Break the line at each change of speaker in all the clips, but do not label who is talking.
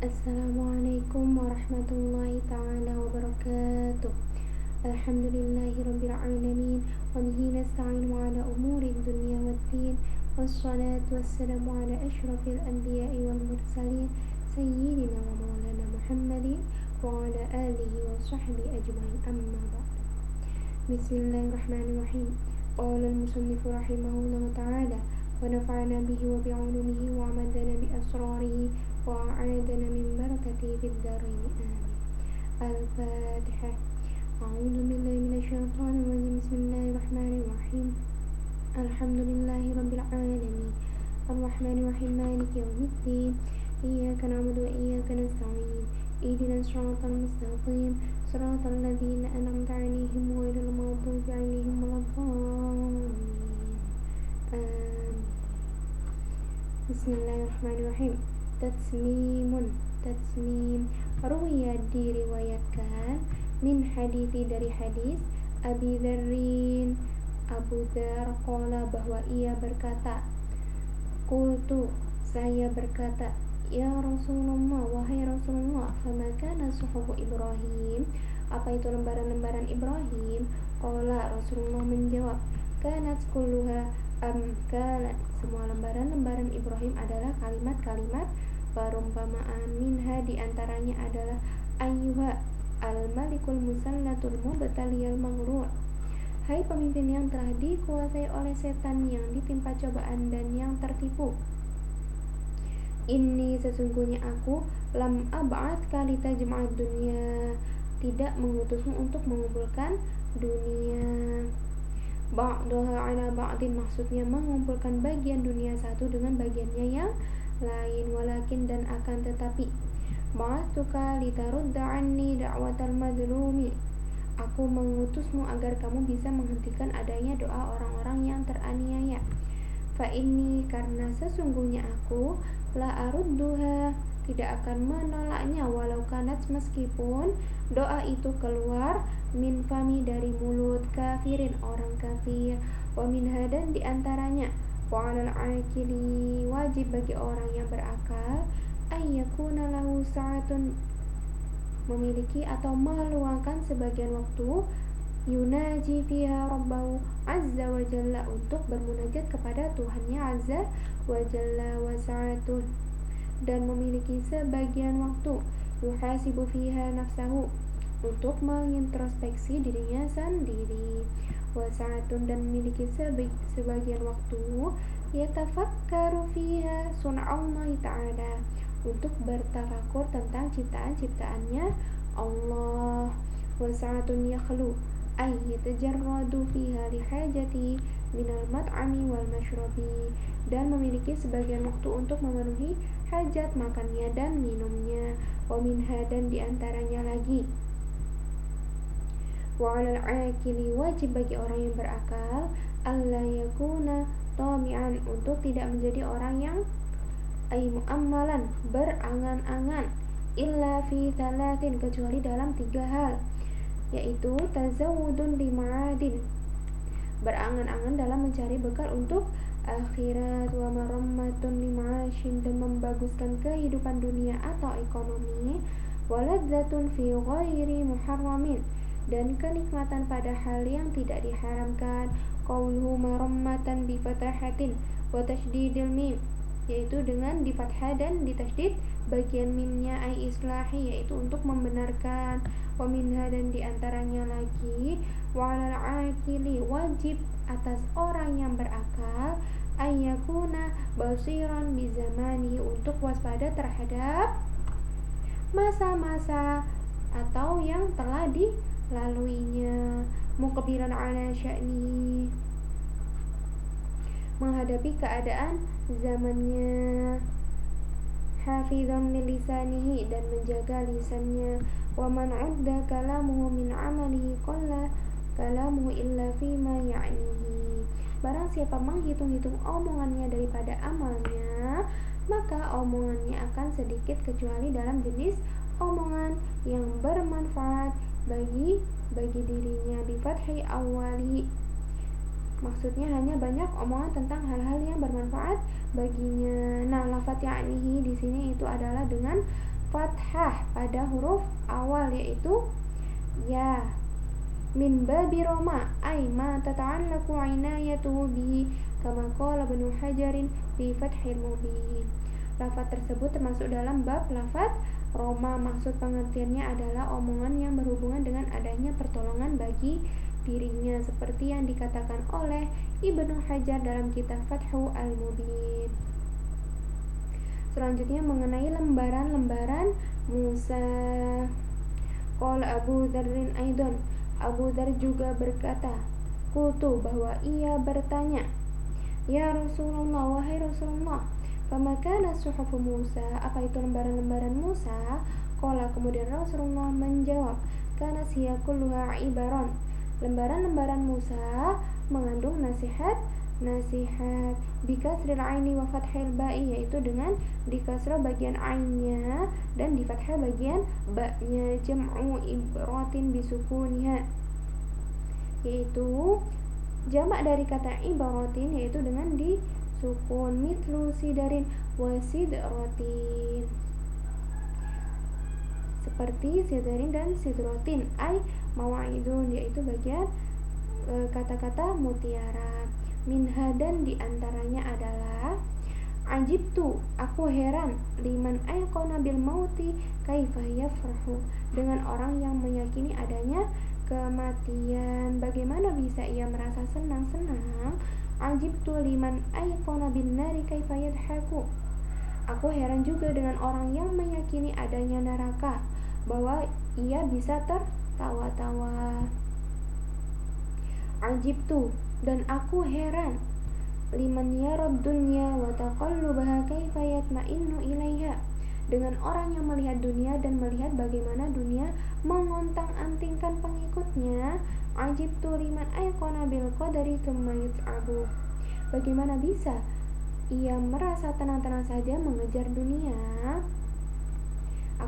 Assalamualaikum warahmatullahi ta'ala wabarakatuh. Alhamdulillahi rabbil alamin. Wa bihi nasta'inu ala umuri dunya waddin. Wassalatu wassalamu ala ashrafil anbiya'i wal mursalin Sayyidina wa maulana Muhammadin wa ala alihi wa sahbihi ajma'in, amma ba'd. Bismillahirrahmanirrahim. Qala al-musannifu rahimahullahu ta'ala wa nafa'ana bihi wa bi'ulumihi wa amadana bi asrarihi wa a'adana min barakatihi fid dharain, amin. Al-Fatihah. A'udzu billahi minasyaitonir rajim. Bismillahirrahmanirrahim. Alhamdulillahi rabbil alamin. Ar-rahmanir rahim, maliki yaumiddin. Iyyaka na'budu wa iyyaka nasta'in. Ihdinas siratal mustaqim, siratal ladzina an'amta 'alaihim ghairil maghdubi 'alaihim waladdallin. Amin. Bismillahirrahmanirrahim. Tatsmim. Ruwiya, diriwayatkan, min hadithi, dari hadis Abi Dzarrin, Abu Dzar, qala, bahwa ia berkata, qultu, saya berkata, ya Rasulullah, wahai Rasulullah, fama kana suhufu Ibrahim, apa itu lembaran-lembaran Ibrahim? Qala, Rasulullah menjawab, kanat kulluha amkalan, semua lembaran-lembaran Ibrahim adalah kalimat-kalimat perumpamaan. Minha, diantaranya adalah ayyuha al-malikul musallatul mubtaliyal maghrur, hai pemimpin yang telah dikuasai oleh setan, yang ditimpa cobaan dan yang tertipu. Inni, sesungguhnya aku, lam ab'atka litajma'ad dunya, tidak mengutusmu untuk mengumpulkan dunia. Ba'daha ala ba'din, maksudnya mengumpulkan bagian dunia satu dengan bagiannya yang lain. Walakin, dan akan tetapi, ba'atuka litarudda anni da'watal mazlumi, aku mengutusmu agar kamu bisa menghentikan adanya doa orang-orang yang teraniaya. Fa inni, karena sesungguhnya aku, la arudduha, tidak akan menolaknya, walau kanat, meskipun doa itu keluar, min fami, dari mulut kafirin, orang kafir. Wa minha, dan diantaranya, wa 'alal 'aqili, wajib bagi orang yang berakal, ayyakuna lahu sa'atun, memiliki atau meluangkan sebagian waktu, yunaji fiha rabbahu azza wa jalla, untuk bermunajat kepada Tuhannya azza wa jalla. Wa sa'atun, dan memiliki sebagian waktu, yuhasibu fiha nafsahu, untuk mengintrospeksi dirinya sendiri. Wa sa'atun, dan memiliki sebagian waktu, yatafakkaru fiha sun'allahi ta'ala, untuk bertafakur tentang ciptaan-ciptaannya Allah. Wa sa'atun yakhlu, ay yatajarradu fiha lihajati minal mat'ami wal mashrabi, dan memiliki sebagian waktu untuk memenuhi hajat makannya dan minumnya. Wa minha, dan diantaranya lagi, wa 'alal 'aqili, wajib bagi orang yang berakal, alla yakuna tami'an, untuk tidak menjadi orang yang mu'ammalan, berangan-angan, illa fi thalathin, kecuali dalam 3 hal, yaitu tazawudun lima'adin, berangan-angan dalam mencari bekal untuk akhirat, wa marammatun lima'ashin, dan membaguskan kehidupan dunia atau ekonomi, waladzatun fi ghairi muharramin, dan kenikmatan pada hal yang tidak diharamkan. Qauluhu marammatan bi fatahatin wa tasydidil mim, yaitu dengan di fathah dan di tasydid bagian mimnya, ai islahi, yaitu untuk membenarkan. Wa minha, dan diantaranya lagi, wa 'alal 'aqili, wajib atas orang yang berakal, ayyakuna basiran bi zamani, untuk waspada terhadap masa-masa atau yang telah dilaluinya. Muqbilan 'ala sya'ni, menghadapi keadaan zamannya. Hafizan lilisanihi, dan menjaga lisannya. Wa man 'udda kalamuhu min 'amalihi qalla kalamuhu illa fima ya'nihi, barang siapa menghitung-hitung omongannya daripada amalnya, maka omongannya akan sedikit kecuali dalam jenis omongan yang bermanfaat bagi dirinya. Bi fathi awali, maksudnya hanya banyak omongan tentang hal-hal yang bermanfaat baginya. Nah, lafaz ya'nihi di sini itu adalah dengan fathah pada huruf awal yaitu ya. Min babi Roma ay ma tata'allaqu inayatuhu bihi kama qala Ibnu Hajarin fi Fathil Mubin. Lafaz tersebut termasuk dalam bab lafaz Roma. Maksud pengertiannya adalah omongan yang berhubungan dengan adanya pertolongan bagi dirinya, seperti yang dikatakan oleh Ibnu Hajar dalam kitab Fathul Mubin. Selanjutnya mengenai lembaran-lembaran Musa. Qala Abu Dzarrin aidan, Abu Dzar juga berkata, qultu, bahwa ia bertanya, ya Rasulullah, wahai Rasulullah, fama kana suhufu Musa, apa itu lembaran-lembaran Musa? Qala, kemudian Rasulullah menjawab, kana siya kulluha ibaran, lembaran-lembaran Musa mengandung nasihat bikasril aini wa fathil ba'i, yaitu dengan dikasrah bagian ainnya dan di fathah bagian ba-nya, jam'u ibratin bisukuniha, yaitu jamak dari kata ibaratin, yaitu dengan disukun, mitlu sidarin wa sidratin, seperti sidarin dan sidratin, ay mawa'idun, yaitu bagian kata-kata mutiara. Minha, dan diantaranya adalah ajibtu, aku heran, liman ayqana bil mauti kaifa yafrahu, dengan orang yang meyakini adanya kematian, bagaimana bisa ia merasa senang-senang. Ajibtu liman ayqana bin nari kaifa yadhaku, aku heran juga dengan orang yang meyakini adanya neraka, bahwa ia bisa tertawa-tawa. Ajibtu, dan aku heran, liman yarad dunya wa taqallubaha kaifa yatma'innu ilaiha, dengan orang yang melihat dunia dan melihat bagaimana dunia mengontang-antingkan pengikutnya. Ajibtu liman ayqana bil qadari tsumma yat'abu, bagaimana bisa ia merasa tenang-tenang saja mengejar dunia.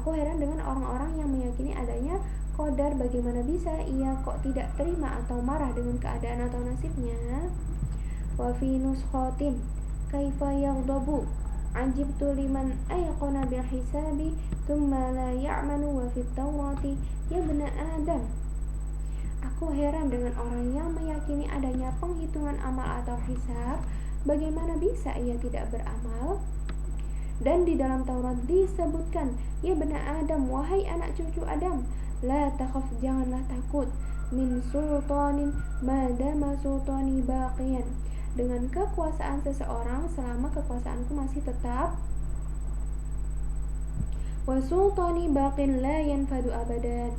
Aku heran dengan orang-orang yang meyakini adanya qadar, bagaimana bisa ia kok tidak terima atau marah dengan keadaan atau nasibnya. Wa fi nuskhatin kaifa yaghdabu, ajibtu liman ayqana bil hisabi thumma la ya'manu wa fit tawrati ya bani Adam, aku heran dengan orang yang meyakini adanya penghitungan amal atau hisab, bagaimana bisa ia tidak beramal. Dan di dalam Taurat disebutkan, ya bani Adam, wahai anak cucu Adam, la takhaf, janganlah takut, min sultanin madama sultani baqiyan, dengan kekuasaan seseorang selama kekuasaanku masih tetap, wa sultani baqin la yanfadu abadan,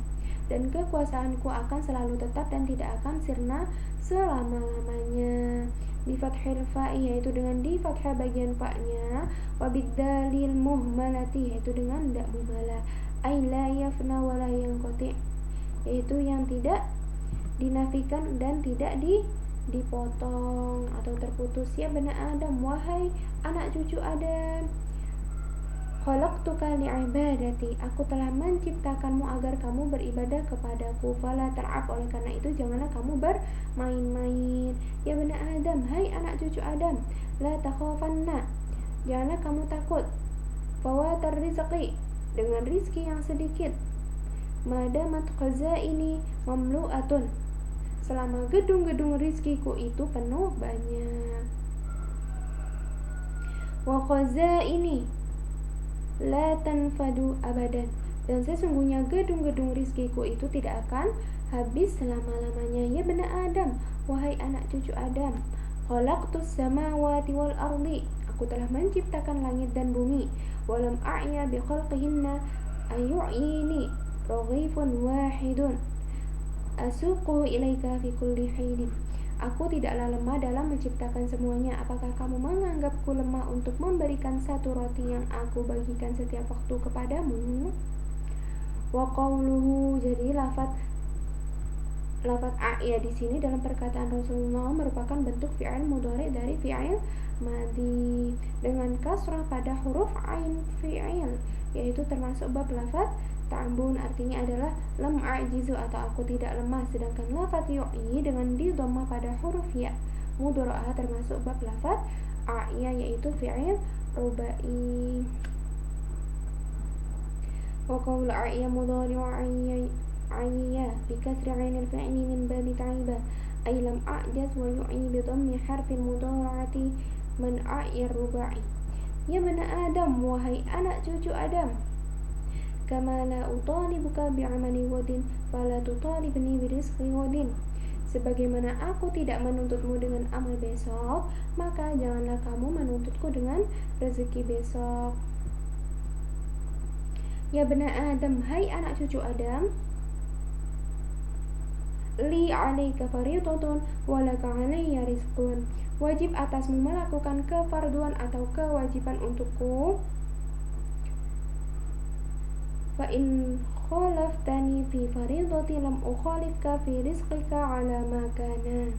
dan kekuasaanku akan selalu tetap dan tidak akan sirna selama-lamanya. Bi fathil fa'i, yaitu dengan di fathah bagian fa-nya, wa biddalil muhmalati, yaitu dengan dak muhmalah, ay la yafna wa la yanqati, yaitu yang tidak dinafikan dan tidak dipotong atau terputus. Ya bani Adam, wahai anak cucu Adam, khalaqtuka li'ibadati, aku telah menciptakanmu agar kamu beribadah kepadaku. Fala tar'ab, oleh karena itu janganlah kamu bermain-main. Ya bani Adam, hai anak cucu Adam, la takhafanna, janganlah kamu takut, fawatar rizqi, dengan rizki yang sedikit, madamat khazaini mamlu'atun, selama gedung-gedung rizkiku itu penuh banyak. Wa khazaini la tanfadu abadan, dan sesungguhnya gedung-gedung rizkiku itu tidak akan habis selama-lamanya. Ya bani Adam, wahai anak cucu Adam, khalaqtus samawati wal ardi, aku telah menciptakan langit dan bumi, walam a'ya bi khalqihinna ayu'ini raghifun wahidun asuquhu ilaika fi kulli hinin, aku tidaklah lemah dalam menciptakan semuanya. Apakah kamu menganggapku lemah untuk memberikan satu roti yang aku bagikan setiap waktu kepadamu? Wa qawluhu, jadi lafaz a'ya di sini dalam perkataan Rasulullah merupakan bentuk fi'il mudhari dari fi'il madhi dengan kasrah pada huruf ain fi'il, yaitu termasuk bab lafaz ta'bun, artinya adalah lam a'jizu, atau aku tidak lemah. Sedangkan lafaz yu'i dengan di dhamma pada huruf ya mudhara'ah termasuk bab lafaz a'ya, yaitu fi'il rubai. وقول أعيا مضارع عيا بكسر عين الفعل من باب تعيبا أي لم أعجز ويعي بضم حرف المضارعة من أعيا الرباعي يا ابن آدم وهي anak cucu Adam kama la utalibuka bi'amali wadin fala tutalibni birizqi wadin sebagaimana aku tidak menuntutmu dengan amal besok maka janganlah kamu menuntutku dengan rezeki besok. Ya bena Adam, hai anak cucu Adam, li alaika faridatun walaka alayya rizqun, wajib atasmu melakukan kefarduan atau kewajiban untukku. Fa in khalaftani fi faridati lam ukhalifka fi rizqika ala ma kana.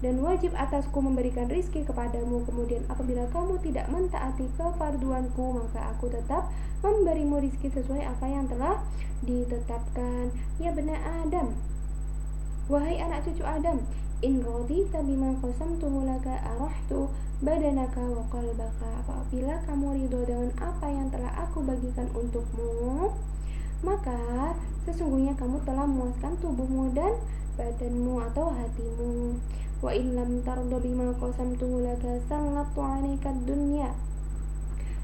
Dan wajib atasku memberikan rizki kepadamu. Kemudian apabila kamu tidak mentaati kefarduanku, maka aku tetap memberimu rizki sesuai apa yang telah ditetapkan. Ya bena Adam, wahai anak cucu Adam, in radita bima qasamtuhu laka arahtu badanaka wa qalbaka. Apabila kamu ridho dengan apa yang telah aku bagikan untukmu, maka sesungguhnya kamu telah memuaskan tubuhmu dan badanmu atau hatimu. Wa in lam tarda bima qasamtuhu laka sallatu 'alaika dunya.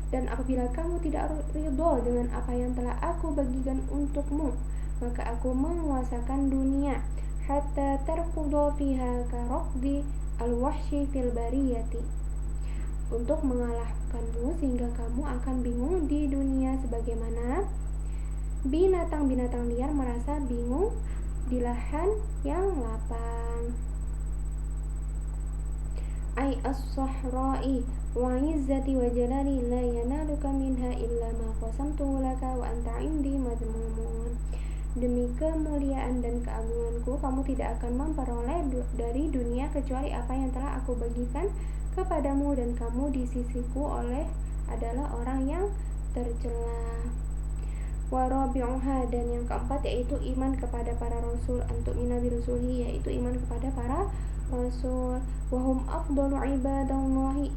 Dan apabila kamu tidak ridho dengan apa yang telah aku bagikan untukmu, maka aku menguasakan dunia hatta tarqudu fiha karaqdi al-wahshi fil bariyati, untuk mengalahkanmu sehingga kamu akan bingung di dunia sebagaimana binatang-binatang liar merasa bingung di lahan yang lapang. Ay as-sahra'i wa 'izzati wa jalali la yanaluka minha illa ma qasamtuhu laka wa anta 'indi madmumun. Demi kemuliaan dan keagunganku, kamu tidak akan memperoleh dari dunia kecuali apa yang telah aku bagikan kepadamu, dan kamu di sisiku adalah orang yang tercela. Wa rabi'uha, dan yang keempat yaitu iman kepada para rasul, antuk minabi rusuli, yaitu iman kepada para rasul. Wahum afdalu ibadallahi,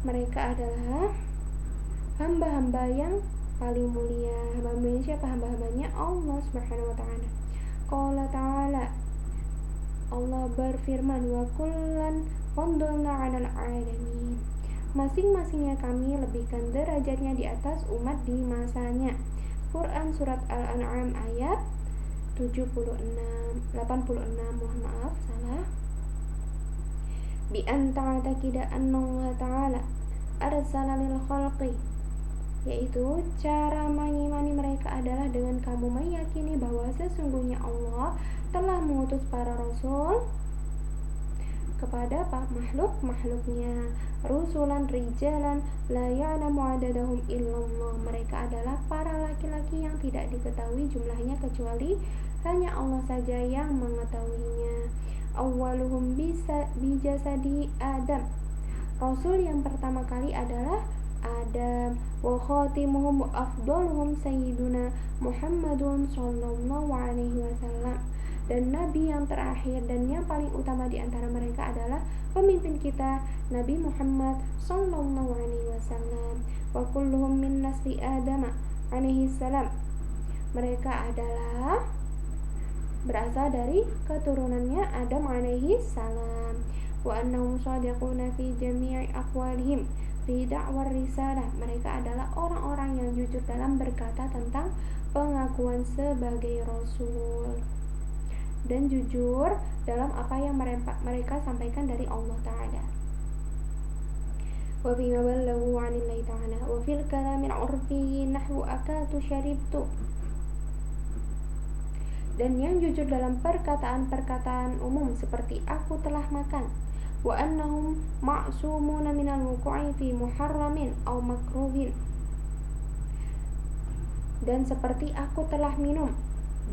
mereka adalah hamba-hamba yang paling mulia. Hamba-hambanya siapa? Hamba-hambanya Allah Subhanahu wa ta'ala. Qala ta'ala, Allah berfirman, wa kullan faddalna 'alal 'alamin. Masing-masingnya kami lebihkan derajatnya di atas umat di masanya. Quran surat Al-An'am ayat 86, mohon maaf salah. Bi an ta'taqida anna Allah ta'ala arsala lil khalqi, yaitu cara mengimani mereka adalah dengan kamu meyakini bahwa sesungguhnya Allah telah mengutus para rasul kepada makhluk-makhluknya. Rusulan rijalan la ya'lamu adadahum illallah, mereka adalah para laki-laki yang tidak diketahui jumlahnya kecuali hanya Allah saja yang mengetahuinya. Awwaluhum bijasadi Adam, rasul yang pertama kali adalah Adam. Wa khatimuhum afdaluhum sayyiduna Muhammadun sallallahu alaihi wasallam, dan nabi yang terakhir dan yang paling utama di antara mereka adalah pemimpin kita Nabi Muhammad sallallahu alaihi wasallam. Wa kulluhum min nasli Adam alaihi salam, mereka adalah berasal dari keturunannya Adam alaihi salam. Wa annahum shadiquna fi jami'i aqwalihim fi da'war risalah, mereka adalah orang-orang yang jujur dalam berkata tentang pengakuan sebagai rasul, dan jujur dalam apa yang mereka sampaikan dari Allah Ta'ala. Wa bima balaghu 'anillahi ta'ala wa fil kalamil 'urfi nahwu akatu syaribtu, dan yang jujur dalam perkataan-perkataan umum seperti aku telah makan. Wa annahum ma'sumuna minal wuqu'i fi muharramin aw makruhin, dan seperti aku telah minum,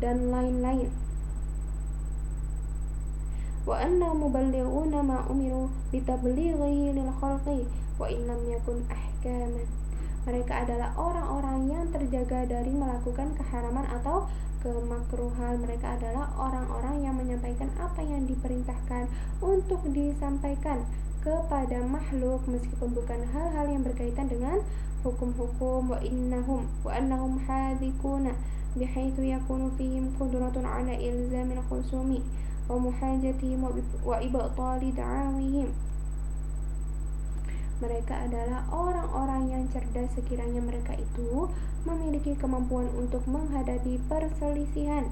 dan lain-lain. Wa annahum muballighuna ma umiru bitablighihi lil khalqi wa in lam yakun ahkaman, mereka adalah orang-orang yang terjaga dari melakukan keharaman atau kemakruhan. Mereka adalah orang-orang yang menyampaikan apa yang diperintahkan untuk disampaikan kepada makhluk, meskipun bukan hal-hal yang berkaitan dengan hukum-hukum wa annahum hadikuna bihaitu yakunu fihim qudratun ala ilzamil khusumi wa muhajatihim wa ibtali da'awihim. Mereka adalah orang-orang yang cerdas sekiranya mereka itu memiliki kemampuan untuk menghadapi perselisihan,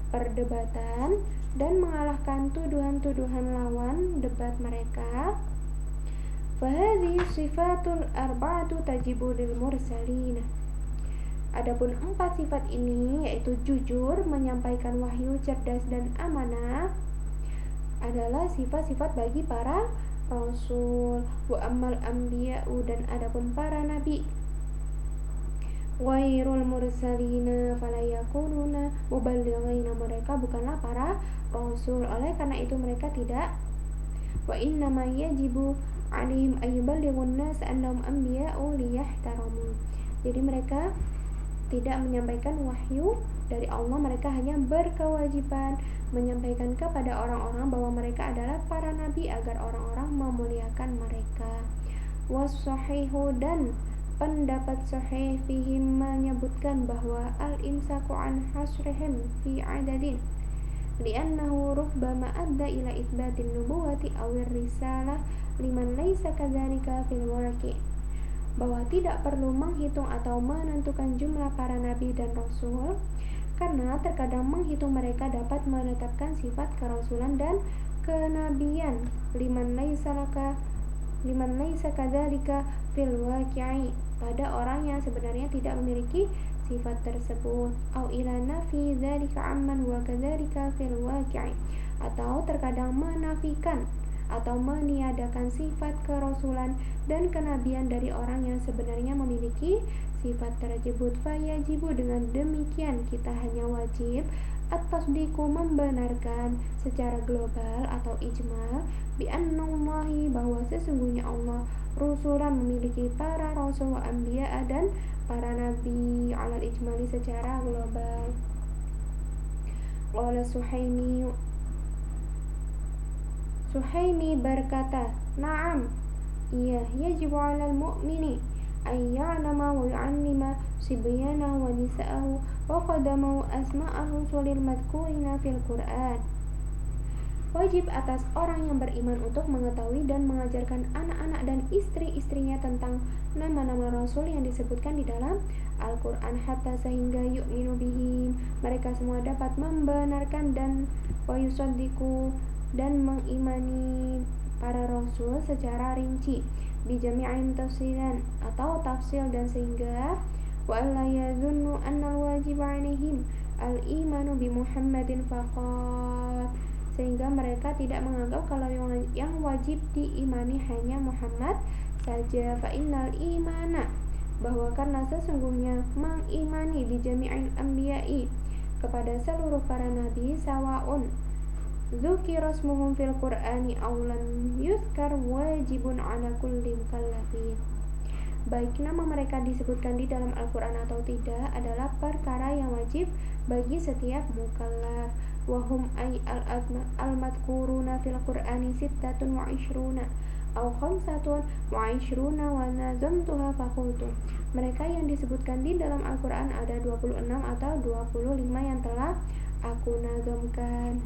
perdebatan, dan mengalahkan tuduhan-tuduhan lawan debat mereka. Fahadhi sifatul arba'atu tajibu lil mursalina. Adapun 4 sifat ini, yaitu jujur, menyampaikan wahyu, cerdas, dan amanah, adalah sifat-sifat bagi para rasul. Wa ammal anbiya'u, dan adapun para nabi, ghairul mursalina fala yakununa muballighina, mereka bukanlah para rasul, oleh karena itu mereka tidak. Wa innama yajibu alaihim ayyuballighun nas annahum anbiya'u liyahtaramu. Jadi mereka tidak menyampaikan wahyu dari Allah, mereka hanya berkewajiban menyampaikan kepada orang-orang bahwa mereka adalah para nabi agar orang-orang memuliakan mereka. Was-sahihu, dan pendapat sahih fihim menyebutkan bahwa al-imsaku an hasrihim fi adadin li'annahu rubbama adda ila itsbatin nubuwati awir risalah liman laisa kadzalika fil waqi', bahwa tidak perlu menghitung atau menentukan jumlah para nabi dan rasul, karena terkadang menghitung mereka dapat menetapkan sifat kerasulan dan kenabian liman laisa kadzalika fil waqi'i, pada orang yang sebenarnya tidak memiliki sifat tersebut. Au ila nafi dzalika amman wa kadzalika fil waqi'i, atau terkadang menafikan atau meniadakan sifat kerasulan dan kenabian dari orang yang sebenarnya memiliki sifat tersebut. Fayajibu, dengan demikian kita hanya wajib at-tasdiqu, membenarkan secara global atau ijmal, bi annallahi, bahwa sesungguhnya Allah, rusulan, memiliki para rasul wa anbiya, dan para nabi, alal ijmali, secara global. Qala Suhaimi berkata, na'am, iya, yajibu 'alal mu'mini ay ya'lama wa yu'allima sibyanahu wa nisa'ahu wa qadamahu asma'al rusulil madhkurina fil Qur'an. Wajib atas orang yang beriman untuk mengetahui dan mengajarkan anak-anak dan istri-istrinya tentang nama-nama rasul yang disebutkan di dalam Al-Quran, hatta sehingga yu'minu bihim, mereka semua dapat membenarkan dan wa yusaddiqu, dan mengimani para rasul secara rinci, bijami'in tafsilan, atau tafsil, dan sehingga wa alla yazunnu annal wajib 'alaihim al-imanu bi Muhammadin faqat, sehingga mereka tidak menganggap kalau yang wajib diimani hanya Muhammad saja. Fa innal imana, bahwa karena sesungguhnya mengimani bi jami'il anbiya'i, kepada seluruh para nabi, sawaun dzukira ismuhum fil Qur'ani aw lam yuzkar, wajibun 'ala kulli mukallafin, baik nama mereka disebutkan di dalam Al-Quran atau tidak, adalah perkara yang wajib bagi setiap mukallaf. Wahum ay al-madhkuruna fil Qur'ani sittatun wa ishruna aw khamsatun wa ishruna wa nazamtuha faqultu, mereka yang disebutkan di dalam Al-Quran ada 26 atau 25 yang telah aku nazamkan.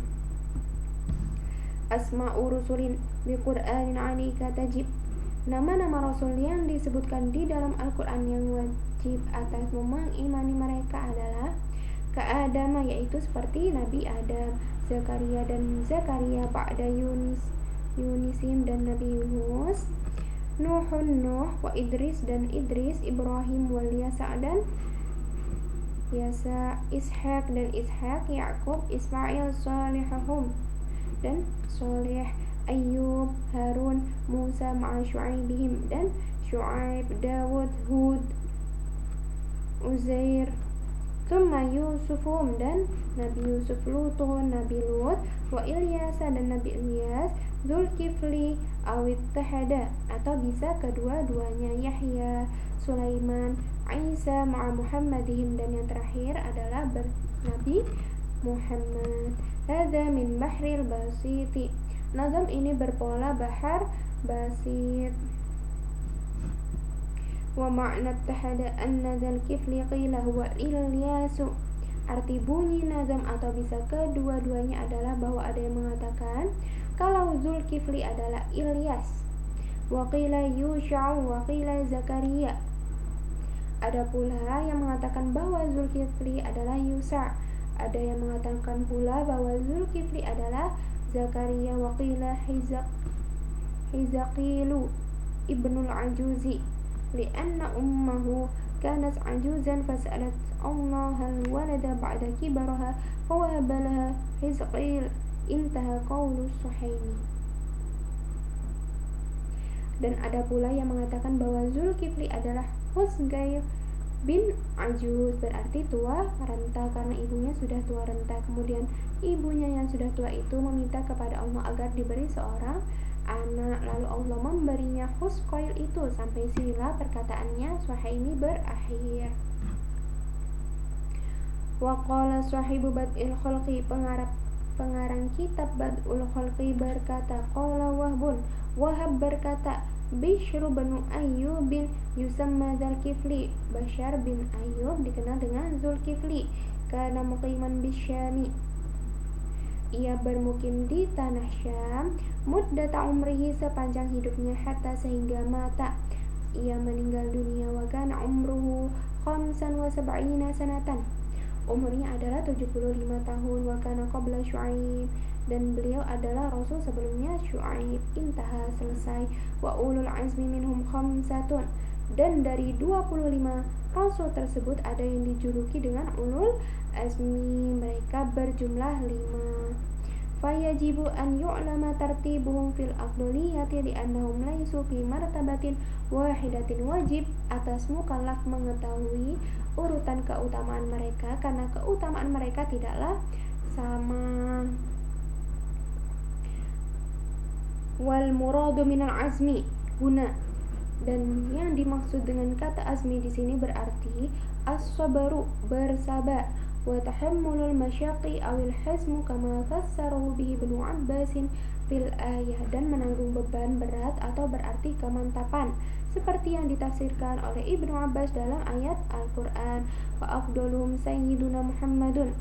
Asma'u rusulin bi Qur'anin 'alaika tajib, nama-nama rasul yang disebutkan di dalam Al-Quran yang wajib atasmu mengimani mereka adalah Ka'adama, yaitu seperti Nabi Adam, Zakaria dan Zakaria, ba'da Yunisim dan Nabi Yunus, Nuhun Nuh, wa Idris dan Idris, Ibrahim wal Yasa dan Yasa, Ishaq dan Ishaq, Ya'qub, Ismail, Salihahum dan Soleh, Ayyub, Harun, Musa ma'a Syu'aibihim dan Syu'aib, Dawud, Hud, Uzair, Tsumma Yusufum dan Nabi Yusuf, Lutun, Nabi Lut, wa Ilyasa dan Nabi Ilyas, Zulkifli, awit tahada, atau bisa kedua-duanya, Yahya, Sulaiman, Isa ma'a Muhammadihim, dan yang terakhir adalah Nabi Muhammad. Hadza min bahril basiti, nazam ini berpola bahar basit. Wa ma'na tahada anna dzal kifli qila huwa Ilyasu. Arti bunyi nazam atau bisa kedua-duanya adalah bahwa ada yang mengatakan kalau Zulkifli adalah Ilyas, wa qila Yusha'u wa qila Zakaria. Ada pula yang mengatakan bahwa Zulkifli adalah Yusa'. Ada yang mengatakan pula bahwa Zulkifli adalah Zakaria, wa qila Hizaqilu ibnul Ajuzi li'anna ummahu kanat ajuzan fas'alat Allah al-walada ba'da kibaraha fawahaba laha Hizqil. Intaha qaulus Suhaimi. Dan ada pula yang mengatakan bahwa Zulkifli adalah Huzgair bin Ajuz, berarti tua renta karena ibunya sudah tua renta. Kemudian ibunya yang sudah tua itu meminta kepada Allah agar diberi seorang anak, lalu Allah memberinya Huzqail itu. Sampai sinilah perkataannya Suhaimi berakhir. Wa qala sahibu Bad'il Khalqi, pengarang kitab Bad'ul Khalqi berkata, qala Wahab berkata, Bishr bin Ayyub bin yusamma Zulkifli. Bashar bin Ayyub dikenal dengan Zulkifli. Kana muqiman bisyami, ia bermukim di tanah Syam. Muddata umrihi, sepanjang hidupnya, hatta sehingga mata ia meninggal dunia. Wa kana umruhu 75 sanatan, umurnya adalah 75 tahun. Wa kana qabla Syu'aib, dan beliau adalah rasul sebelumnya Syu'aib. Intaha, selesai. Wa ulul azmi minhum khamsatun, dan dari 25 rasul tersebut ada yang dijuluki dengan ulul azmi, mereka berjumlah 5. Fayajibu an yu'lama tartibuhum fil afdoliyati li'annahum laisu fi martabatin wahidatin. Wajib atas mukallaf mengetahui urutan keutamaan mereka karena keutamaan mereka tidaklah sama. Wal muradu minal azmi guna, dan yang dimaksud dengan kata azmi di sini berarti as-sabaru, bersabar, wa tahammulul masyaqi awil hazmu kama fassarahu bihi Ibnu Abbasin fil ayah, dan menanggung beban berat atau berarti kemantapan seperti yang ditafsirkan oleh Ibnu Abbas dalam ayat Al-Qur'an. Wa afdaluhum sayyiduna Muhammadun,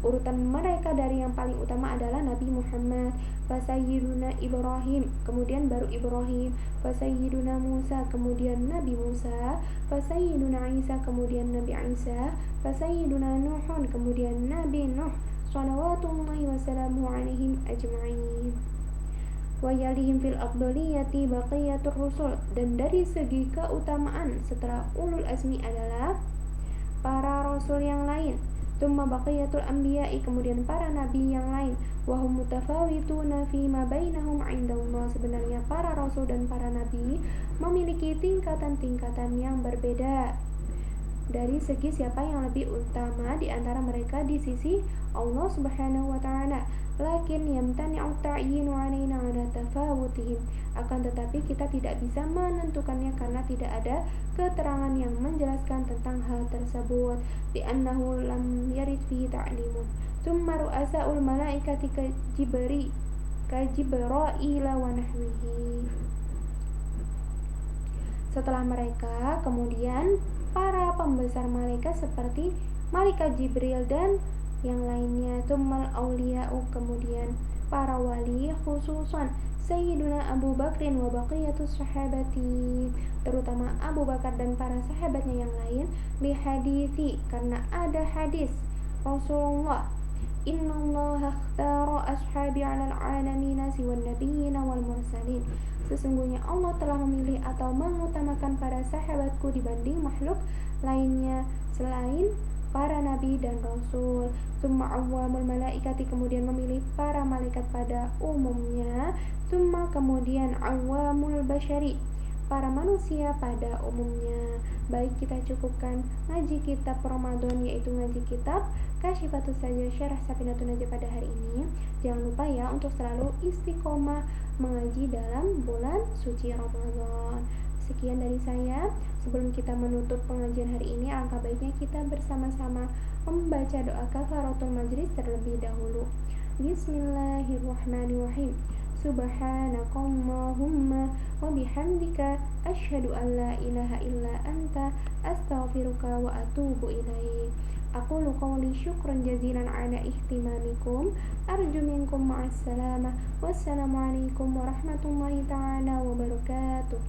urutan mereka dari yang paling utama adalah Nabi Muhammad. Fasayyiduna Ibrahim, kemudian baru Ibrahim. Fasayyiduna Musa, kemudian Nabi Musa. Fasayyiduna Isa, kemudian Nabi Isa. Fasayyiduna Nuhun, kemudian Nabi Nuh. Salawatullahi wassalamuhu alaihim ajma'in. Wa yalihim fil afdaliyati baqiyatur rusul, dan dari segi keutamaan setelah ulul azmi adalah para rasul yang lain. Tsumma baqiyatul anbiya'i, kemudian para nabi yang lain. Wa hum mutafawituna fi ma bainahum 'indallah, sebenarnya para rasul dan para nabi memiliki tingkatan-tingkatan yang berbeda dari segi siapa yang lebih utama di antara mereka di sisi Allah Subhanahu wa taala. Lakin yamtani'u ta'yinu 'alaina 'ala tafawutihim, akan tetapi kita tidak bisa menentukannya karena tidak ada keterangan yang menjelaskan tentang hal tersebut. Li'annahu lam yarid fihi ta'limun. Tsumma ru'asa'ul malaikati Jibra'ila wa nahwihi. Setelah mereka, kemudian para pembesar malaikat seperti malaikat Jibril dan yang lainnya. Tsummal auliya'u, kemudian para wali, khususan Sayyiduna Abu Bakrin wa baqiyatus sahabati, terutama Abu Bakar dan para sahabatnya yang lain. Li hadithi, karena ada hadis Rasulullah, innallaha akhtara ashabi 'alal 'alamina siwan nabiyina wal mursalin, sesungguhnya Allah telah memilih atau mengutamakan para sahabatku dibanding makhluk lainnya selain para nabi dan rasul. Tsumma awwamul malaikati, kemudian memilih para malaikat pada umumnya. Tsumma, kemudian awwamul basyari, para manusia pada umumnya. Baik, kita cukupkan ngaji kitab Ramadan, yaitu ngaji kitab Kasyifatus Sajah Syarah Safinatun Najah pada hari ini. Jangan lupa ya untuk selalu istiqomah mengaji dalam bulan suci Ramadan. Sekian dari saya. Sebelum kita menutup pengajian hari ini, alangkah baiknya kita bersama-sama membaca doa kafaratul majlis terlebih dahulu. Bismillahirrahmanirrahim. subhanakallahumma wa bihamdika asyhadu an la ilaha illa anta astaghfiruka wa atubu ilaik. Aqulu qawli syukran jazilan ala ihtimamikum. Arju minkum ma'assalamah. Wassalamualaikum warahmatullahi ta'ala wabarakatuh.